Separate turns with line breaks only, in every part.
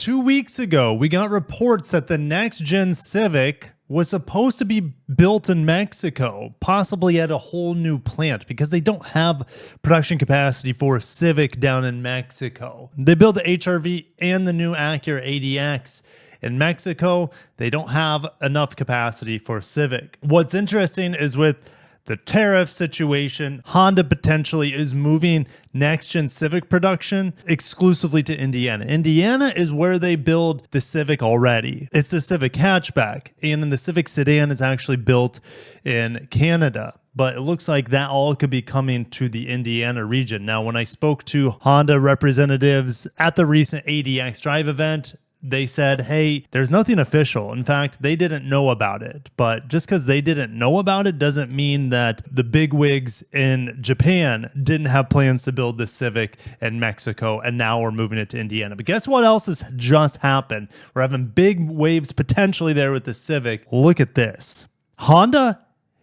2 weeks ago, we got reports that the next gen Civic was supposed to be built in Mexico, possibly at a whole new plant, because they don't have production capacity for a Civic down in Mexico. They build the HRV and the new Acura ADX in Mexico. They don't have enough capacity for Civic. What's interesting is with the tariff situation, Honda potentially is moving next-gen Civic production exclusively to Indiana. Indiana is where they build the Civic already. It's the Civic hatchback, and then the Civic sedan is actually built in Canada. But it looks like that all could be coming to the Indiana region. Now, when I spoke to Honda representatives at the recent ADX Drive event, they said, hey, there's nothing official. In fact, they didn't know about it. But just because they didn't know about it doesn't mean that the bigwigs in Japan didn't have plans to build the Civic in Mexico, and now we're moving it to Indiana. But guess what else has just happened? We're having big waves potentially there with the Civic. Look at this. Honda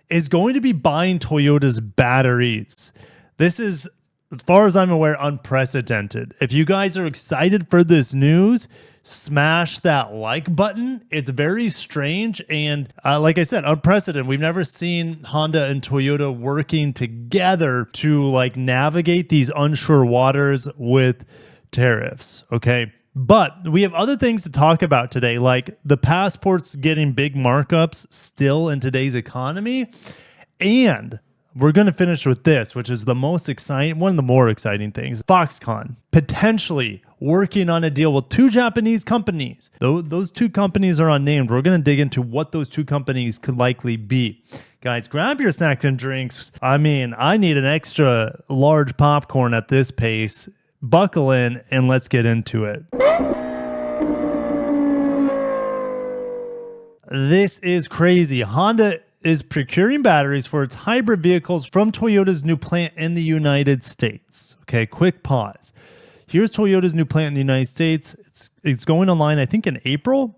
is going to be buying Toyota's batteries. This is, as far as I'm aware, unprecedented. If you guys are excited for this news, smash that like button. It's very strange and like I said, unprecedented. We've never seen Honda and Toyota working together to like navigate these unsure waters with tariffs. Okay. But we have other things to talk about today, like the passports getting big markups still in today's economy. And we're going to finish with this, which is the most exciting, one of the more exciting things. Foxconn potentially working on a deal with two Japanese companies. Those two companies are unnamed. We're going to dig into what those two companies could likely be. Guys, grab your snacks and drinks. I mean, I need an extra large popcorn at this pace. Buckle in and let's get into it. This is crazy. Honda is procuring batteries for its hybrid vehicles from Toyota's new plant in the United States. Okay, quick pause. Here's Toyota's new plant in the United States. It's going online, I think, in April.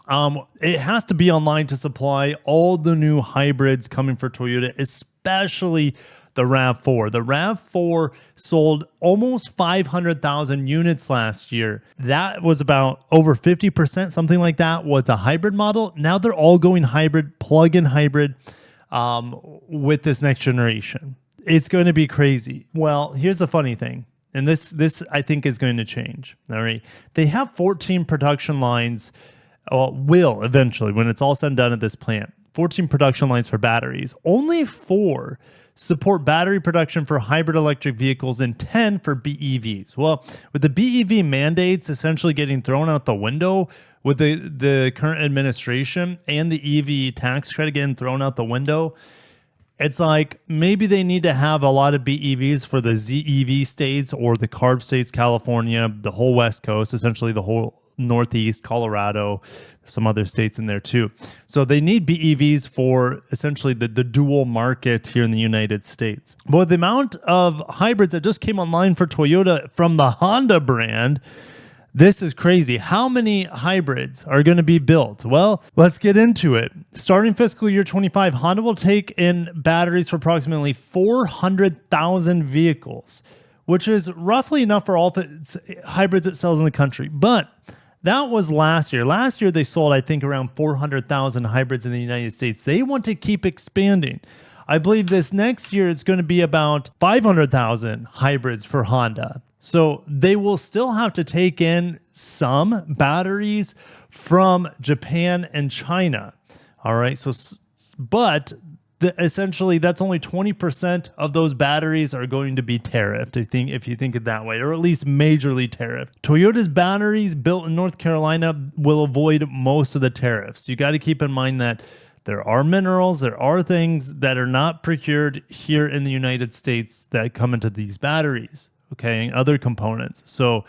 It has to be online to supply all the new hybrids coming for Toyota, especially the RAV4. The RAV4 sold almost 500,000 units last year. That was about over 50%, something like that, was a hybrid model. Now they're all going hybrid, plug-in hybrid with this next generation. It's going to be crazy. Well, here's the funny thing. And this I think is going to change. All right. They have 14 production lines, will eventually, when it's all said and done at this plant, 14 production lines for batteries. Only 4 support battery production for hybrid electric vehicles and 10 for BEVs. Well, with the BEV mandates essentially getting thrown out the window with the current administration and the EV tax credit getting thrown out the window, it's like maybe they need to have a lot of BEVs for the ZEV states or the CARB states, California, the whole West Coast, essentially the whole Northeast, Colorado, some other states in there too. So they need BEVs for essentially the dual market here in the United States. But the amount of hybrids that just came online for Toyota from the Honda brand, this is crazy. How many hybrids are going to be built? Well, let's get into it. Starting fiscal year 25, Honda will take in batteries for approximately 400,000 vehicles, which is roughly enough for all the hybrids it sells in the country. But that was last year. Last year, they sold, I think, around 400,000 hybrids in the United States. They want to keep expanding. I believe this next year, it's going to be about 500,000 hybrids for Honda. So they will still have to take in some batteries from Japan and China. All right. So, but essentially, that's only 20% of those batteries are going to be tariffed, if you think it that way, or at least majorly tariffed. Toyota's batteries built in North Carolina will avoid most of the tariffs. You got to keep in mind that there are minerals, there are things that are not procured here in the United States that come into these batteries, okay, and other components. So,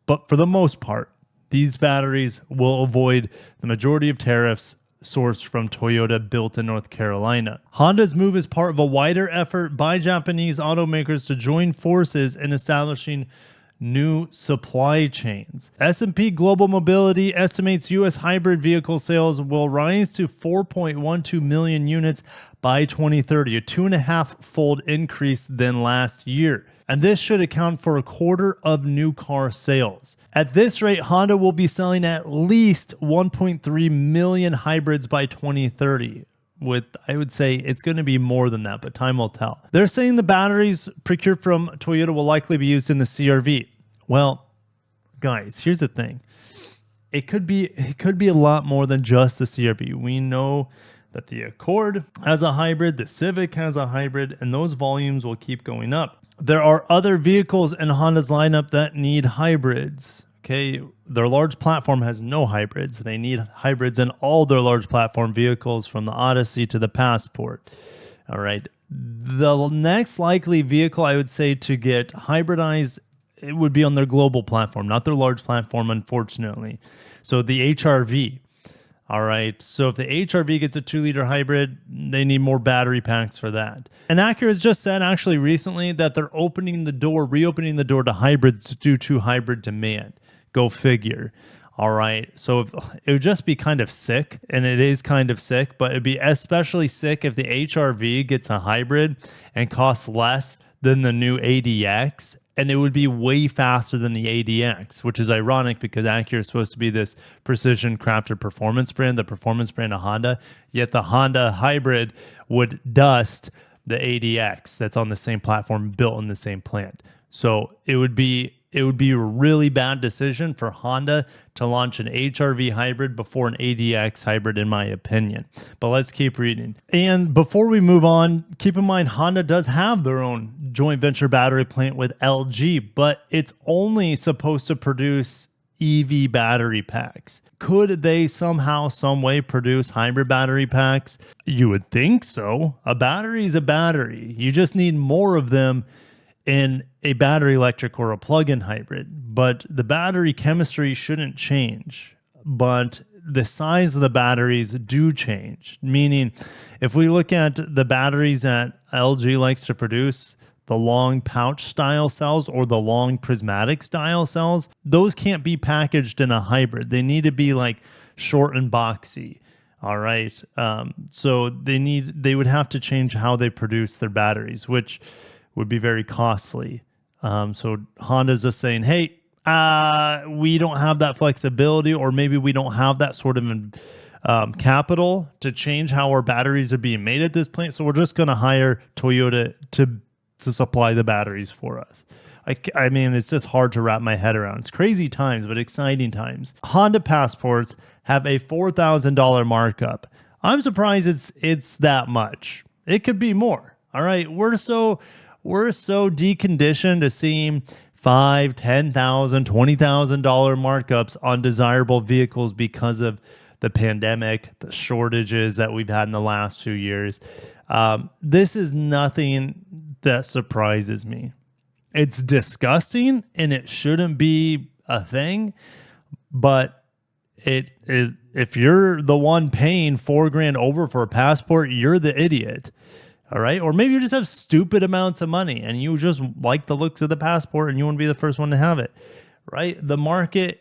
but for the most part, these batteries will avoid the majority of tariffs sourced from Toyota, built in North Carolina. Honda's move is part of a wider effort by Japanese automakers to join forces in establishing new supply chains. S&P Global Mobility estimates U.S. hybrid vehicle sales will rise to 4.12 million units by 2030, a 2.5-fold increase than last year. And this should account for a quarter of new car sales. At this rate, Honda will be selling at least 1.3 million hybrids by 2030. I would say it's going to be more than that, but time will tell. They're saying the batteries procured from Toyota will likely be used in the CR-V. Well, guys, here's the thing. It could be a lot more than just the CR-V. We know that the Accord has a hybrid, the Civic has a hybrid, and those volumes will keep going up. There are other vehicles in Honda's lineup that need hybrids. Okay, their large platform has no hybrids. They need hybrids in all their large platform vehicles, from the Odyssey to the Passport. All right, the next likely vehicle I would say to get hybridized, it would be on their global platform, not their large platform, unfortunately. So the HR-V. All right, so if the HR-V gets a 2-liter hybrid, they need more battery packs for that. And Acura has just said actually recently that they're reopening the door to hybrids due to hybrid demand. Go figure. All right, so it would just be kind of sick, and it is kind of sick, but it'd be especially sick if the HR-V gets a hybrid and costs less than the new ADX, and it would be way faster than the ADX, which is ironic because Acura is supposed to be this precision crafted performance brand, the performance brand of Honda, yet the Honda hybrid would dust the ADX that's on the same platform, built in the same plant. So it would be a really bad decision for Honda to launch an HR-V hybrid before an ADX hybrid, in my opinion. But let's keep reading. And before we move on, keep in mind Honda does have their own joint venture battery plant with LG, but it's only supposed to produce EV battery packs. Could they somehow, some way produce hybrid battery packs? You would think so. A battery is a battery. You just need more of them in a battery electric or a plug-in hybrid, but the battery chemistry shouldn't change, but the size of the batteries do change. Meaning, if we look at the batteries that LG likes to produce, the long pouch style cells or the long prismatic style cells, those can't be packaged in a hybrid. They need to be like short and boxy. All right. So they would have to change how they produce their batteries, which would be very costly. So Honda's just saying, hey, we don't have that flexibility, or maybe we don't have that sort of capital to change how our batteries are being made at this plant. So we're just going to hire Toyota to supply the batteries for us. I mean, it's just hard to wrap my head around. It's crazy times, but exciting times. Honda Passports have a $4,000 markup. I'm surprised it's that much. It could be more. All right, we're so deconditioned to seeing $5,000, $10,000, $20,000 markups on desirable vehicles because of the pandemic, the shortages that we've had in the last few years. This is nothing that surprises me. It's disgusting and it shouldn't be a thing, but it is. If you're the one paying $4,000 over for a Passport, you're the idiot. All right. Or maybe you just have stupid amounts of money and you just like the looks of the Passport and you want to be the first one to have it. Right. The market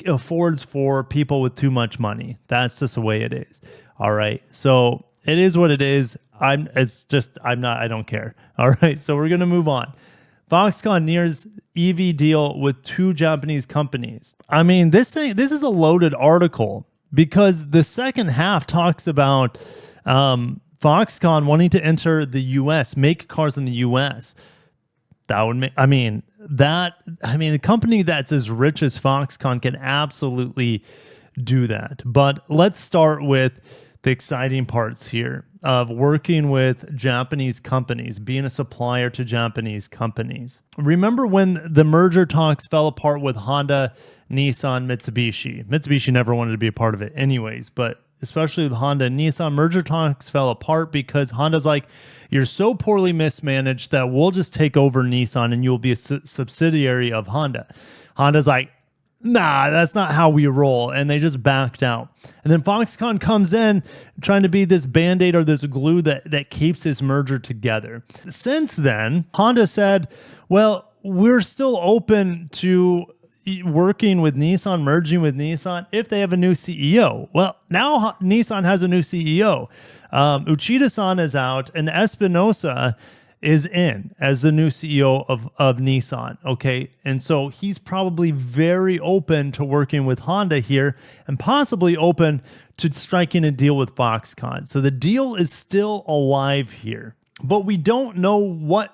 affords for people with too much money. That's just the way it is. All right. So it is what it is. I don't care. All right. So we're going to move on. Foxconn nears EV deal with 2 Japanese companies. I mean, this is a loaded article because the second half talks about Foxconn wanting to enter the U.S., make cars in the U.S. That would make, a company that's as rich as Foxconn can absolutely do that. But let's start with the exciting parts here of working with Japanese companies, being a supplier to Japanese companies. Remember when the merger talks fell apart with Honda, Nissan, Mitsubishi? Mitsubishi never wanted to be a part of it anyways, but especially with Honda and Nissan, merger talks fell apart because Honda's like, you're so poorly mismanaged that we'll just take over Nissan and you'll be a subsidiary of Honda. Honda's like, nah, that's not how we roll. And they just backed out. And then Foxconn comes in trying to be this Band-Aid or this glue that keeps this merger together. Since then, Honda said, well, we're still open to working with Nissan, merging with Nissan if they have a new CEO. Well, now Nissan has a new CEO. Uchida-san is out, and Espinosa is in as the new CEO of Nissan. Okay. And so he's probably very open to working with Honda here and possibly open to striking a deal with Foxconn. So the deal is still alive here, but we don't know what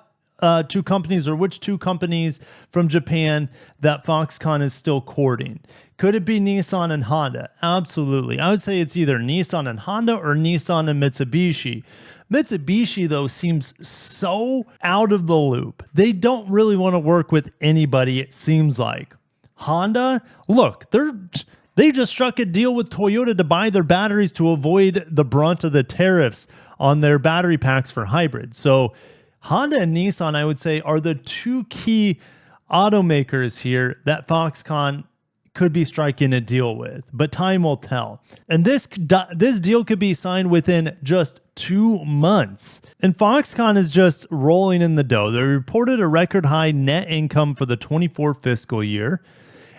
two companies or which two companies from Japan that Foxconn is still courting. Could it be Nissan and Honda? Absolutely. I would say it's either Nissan and Honda or Nissan and Mitsubishi. Mitsubishi, though, seems so out of the loop. They don't really want to work with anybody, it seems like. Honda, look, they just struck a deal with Toyota to buy their batteries to avoid the brunt of the tariffs on their battery packs for hybrids. So Honda and Nissan, I would say, are the two key automakers here that Foxconn could be striking a deal with, but time will tell. And this deal could be signed within just 2 months. And Foxconn is just rolling in the dough. They reported a record high net income for the 24 fiscal year.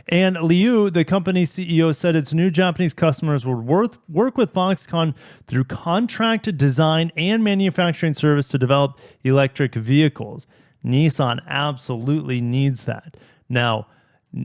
And Liu, the company's CEO, said its new Japanese customers would work with Foxconn through contract design and manufacturing service to develop electric vehicles. Nissan absolutely needs that. Now,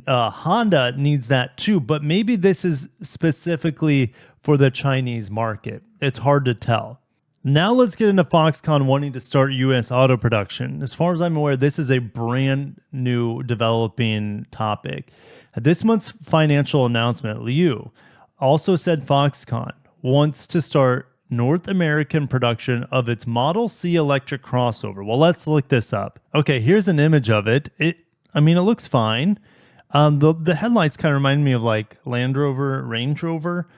Honda needs that too, but maybe this is specifically for the Chinese market. It's hard to tell. Now let's get into Foxconn wanting to start U.S. auto production. As far as I'm aware, this is a brand new developing topic. At this month's financial announcement, Liu also said Foxconn wants to start North American production of its Model C electric crossover. Well, let's look this up. Okay, here's an image of it. It looks fine. The headlights kind of remind me of like Land Rover, Range Rover.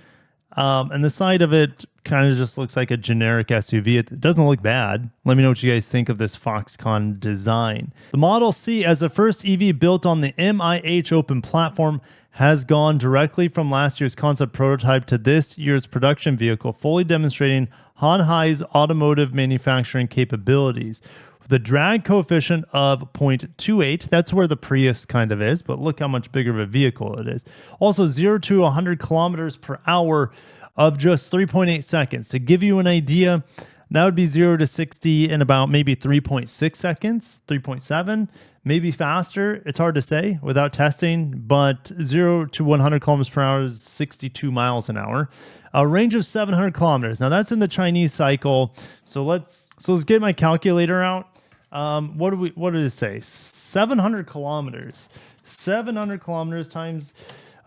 And the side of it kind of just looks like a generic SUV. It doesn't look bad. Let me know what you guys think of this Foxconn design. The Model C, as the first EV built on the MIH Open platform, has gone directly from last year's concept prototype to this year's production vehicle, fully demonstrating Hon Hai's automotive manufacturing capabilities. The drag coefficient of 0.28, that's where the Prius kind of is, but look how much bigger of a vehicle it is. Also 0 to 100 kilometers per hour of just 3.8 seconds. To give you an idea, that would be 0 to 60 in about maybe 3.6 seconds, 3.7, maybe faster. It's hard to say without testing, but 0 to 100 kilometers per hour is 62 miles an hour. A range of 700 kilometers. Now that's in the Chinese cycle. So let's get my calculator out. What did it say? 700 kilometers. 700 kilometers times,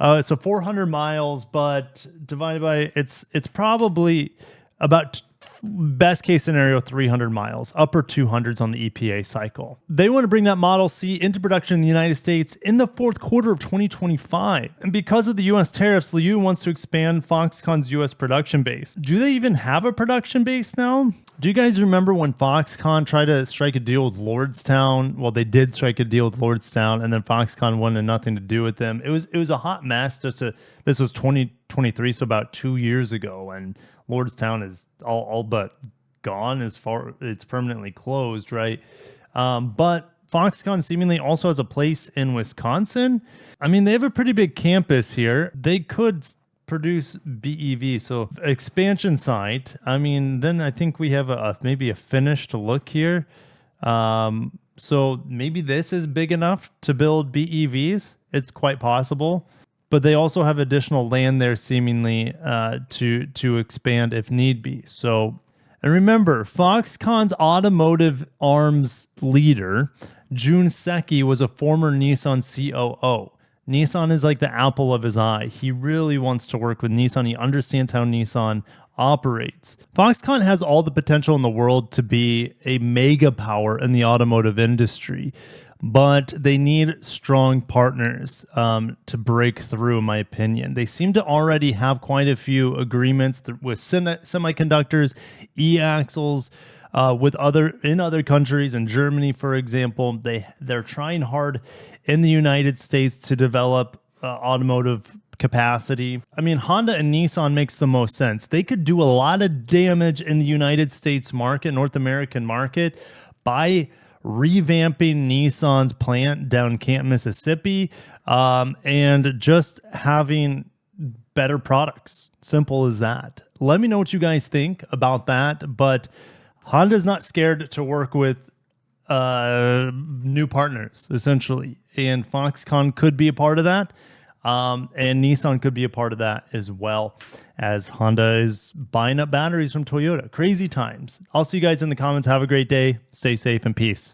so 400 miles, but divided by, it's probably about, best case scenario, 300 miles, upper 200s on the EPA cycle. They want to bring that Model C into production in the United States in the fourth quarter of 2025. And because of the U.S. tariffs, Liu wants to expand Foxconn's U.S. production base. Do they even have a production base now? Do you guys remember when Foxconn tried to strike a deal with Lordstown? Well, they did strike a deal with Lordstown, and then Foxconn wanted nothing to do with them. It was a hot mess. This was 2023, so about 2 years ago, and Lordstown is all but gone as far it's permanently closed, right? But Foxconn seemingly also has a place in Wisconsin. I mean, they have a pretty big campus here. They could produce BEV, so expansion site. I mean, then I think we have maybe a finished look here. So maybe this is big enough to build BEVs. It's quite possible. But they also have additional land there seemingly to expand if need be. So, and remember, Foxconn's automotive arms leader, Jun Seki, was a former Nissan COO. Nissan is like the apple of his eye. He really wants to work with Nissan. He understands how Nissan operates. Foxconn has all the potential in the world to be a mega power in the automotive industry, but they need strong partners to break through, in my opinion. They seem to already have quite a few agreements with semiconductors, e-axles, in other countries. In Germany, for example, they're trying hard in the United States to develop automotive capacity. I mean, Honda and Nissan makes the most sense. They could do a lot of damage in the United States market, North American market, by revamping Nissan's plant down in Canton, Mississippi, and just having better products. Simple as that. Let me know what you guys think about that. But Honda's not scared to work with new partners, essentially. And Foxconn could be a part of that. And Nissan could be a part of that as well, as Honda is buying up batteries from Toyota. Crazy times. I'll see you guys in the comments. Have a great day. Stay safe and peace.